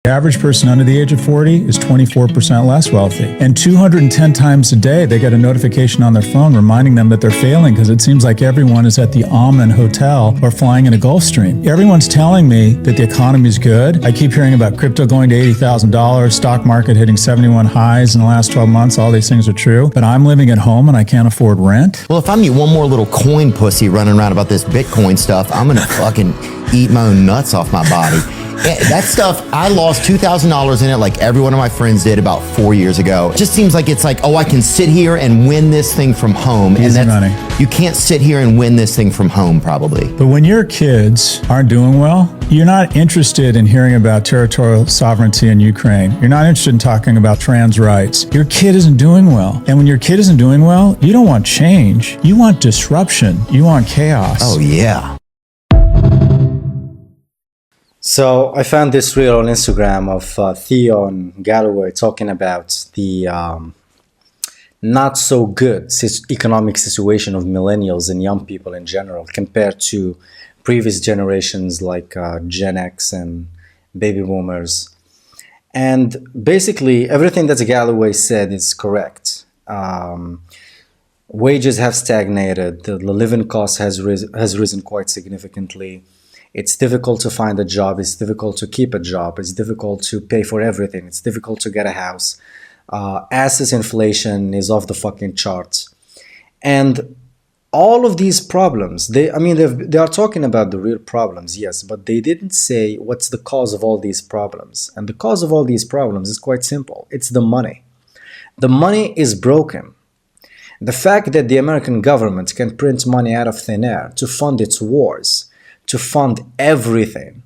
The average person under the age of 40 is 24% less wealthy. And 210 times a day, they get a notification on their phone reminding them that they're failing because it seems like everyone is at the Amen Hotel or flying in a Gulfstream. Everyone's telling me that the economy is good. I keep hearing about crypto going to $80,000, stock market hitting 71 highs in the last 12 months. All these things are true. But I'm living at home and I can't afford rent. Well, if I meet one more little coin pussy running around about this Bitcoin stuff, I'm going to fucking eat my own nuts off my body. That stuff, I lost $2,000 in it like every one of my friends did about 4 years ago. It just seems like it's like, oh, I can sit here and win this thing from home. Easy and money. You can't sit here and win this thing from home, probably. But when your kids aren't doing well, you're not interested in hearing about territorial sovereignty in Ukraine. You're not interested in talking about trans rights. Your kid isn't doing well. And when your kid isn't doing well, you don't want change. You want disruption. You want chaos. Oh, yeah. So I found this reel on Instagram of Theo and Galloway talking about the not so good economic situation of millennials and young people in general compared to previous generations like Gen X and baby boomers. And basically everything that Galloway said is correct. Wages have stagnated. The living cost has risen quite significantly. It's difficult to find a job. It's difficult to keep a job. It's difficult to pay for everything. It's difficult to get a house. Asset inflation is off the fucking charts. And all of these problems, they are talking about the real problems, yes, but they didn't say what's the cause of all these problems. And the cause of all these problems is quite simple. It's the money. The money is broken. The fact that the American government can print money out of thin air to fund its wars, to fund everything,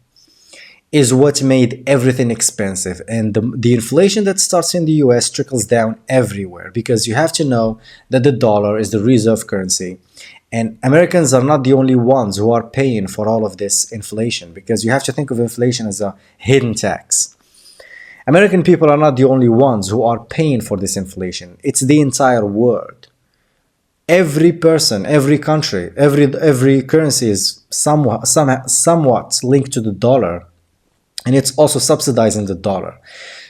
is what made everything expensive. And the inflation that starts in the US trickles down everywhere, because you have to know that the dollar is the reserve currency. And Americans are not the only ones who are paying for all of this inflation, because you have to think of inflation as a hidden tax. American people are not the only ones who are paying for this inflation. It's the entire world. Every person, every country, every currency is somewhat linked to the dollar, and it's also subsidizing the dollar.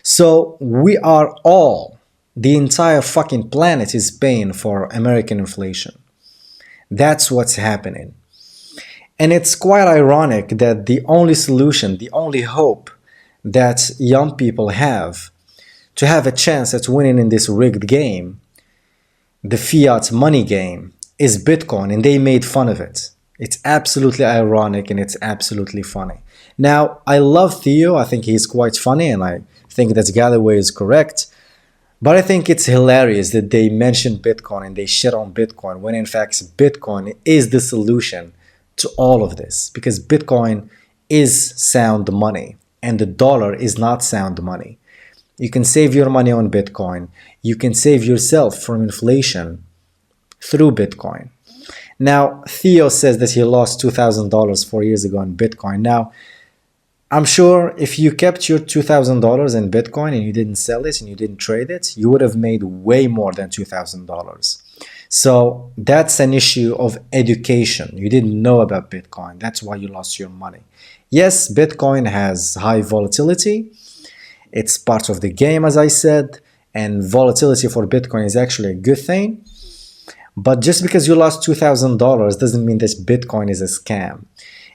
So we are all, the entire fucking planet is paying for American inflation. That's what's happening. And it's quite ironic that the only solution, the only hope that young people have to have a chance at winning in this rigged game, the fiat money game, is Bitcoin, and they made fun of it. It's absolutely ironic and it's absolutely funny. Now, I love Theo. I think he's quite funny, and I think that Galloway is correct. But I think it's hilarious that they mention Bitcoin and they shit on Bitcoin when in fact Bitcoin is the solution to all of this, because Bitcoin is sound money and the dollar is not sound money. You can save your money on Bitcoin. You can save yourself from inflation through Bitcoin. Now, Theo says that he lost $2,000 4 years ago in Bitcoin. Now, I'm sure if you kept your $2,000 in Bitcoin and you didn't sell it and you didn't trade it, you would have made way more than $2,000. So that's an issue of education. You didn't know about Bitcoin. That's why you lost your money. Yes, Bitcoin has high volatility. It's part of the game, as I said, and volatility for Bitcoin is actually a good thing. But just because you lost $2,000 doesn't mean that Bitcoin is a scam.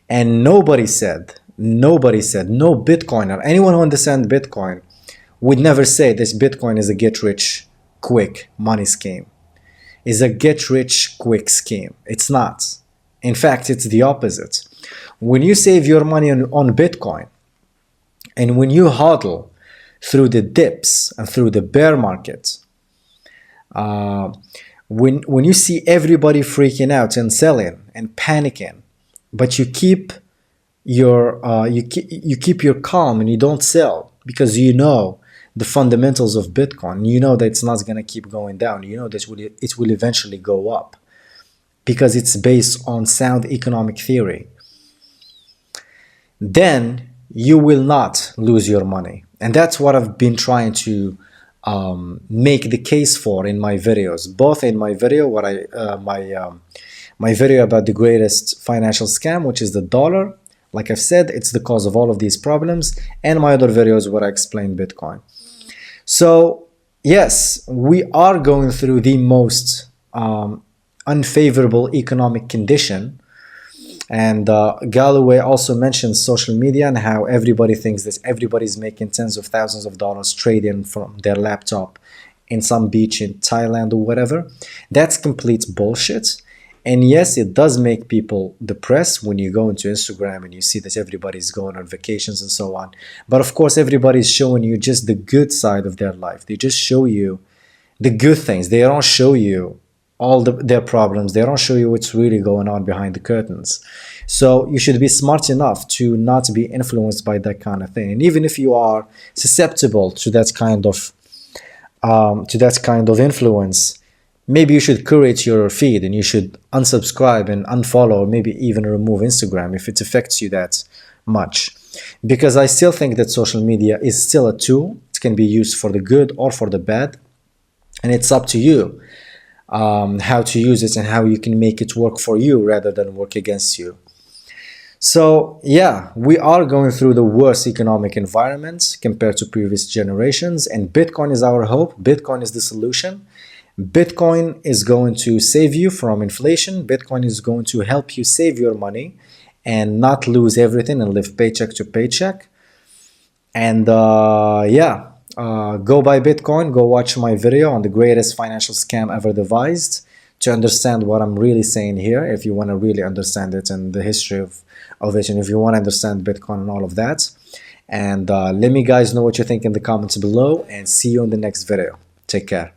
And nobody said, no Bitcoiner, anyone who understands Bitcoin would never say this Bitcoin is a get-rich-quick money scheme. It's a get-rich-quick scheme. It's not. In fact, it's the opposite. When you save your money on Bitcoin, and when you hodl through the dips and through the bear market, when you see everybody freaking out and selling and panicking, but you keep your calm and you don't sell because you know the fundamentals of Bitcoin. You know that it's not going to keep going down. You know that it will eventually go up because it's based on sound economic theory. Then you will not lose your money. And that's what I've been trying to make the case for in my videos, both in my video, my video about the greatest financial scam, which is the dollar, Like I've said, it's the cause of all of these problems, and my other videos where I explain Bitcoin. So yes, we are going through the most unfavorable economic condition. And Galloway also mentions social media and how everybody thinks that everybody's making tens of thousands of dollars trading from their laptop in some beach in Thailand or whatever. That's complete bullshit. And yes, it does make people depressed when you go into Instagram and you see that everybody's going on vacations and so on. But of course, everybody's showing you just the good side of their life. They just show you the good things. They don't show you all their problems. They don't show you what's really going on behind the curtains. So you should be smart enough to not be influenced by that kind of thing. And even if you are susceptible to that kind of influence, maybe you should curate your feed and you should unsubscribe and unfollow, or maybe even remove Instagram if it affects you that much. Because I still think that social media is still a tool. It can be used for the good or for the bad. And it's up to you how to use it and how you can make it work for you rather than work against you. So yeah, we are going through the worst economic environment compared to previous generations, and Bitcoin is our hope. Bitcoin is the solution. Bitcoin is going to save you from inflation. Bitcoin is going to help you save your money and not lose everything and live paycheck to paycheck. And go buy Bitcoin. Go watch my video on the greatest financial scam ever devised to understand what I'm really saying here, if you want to really understand it and the history of it, and if you want to understand Bitcoin and all of that. And let me guys know what you think in the comments below, and see you in the next video. Take care.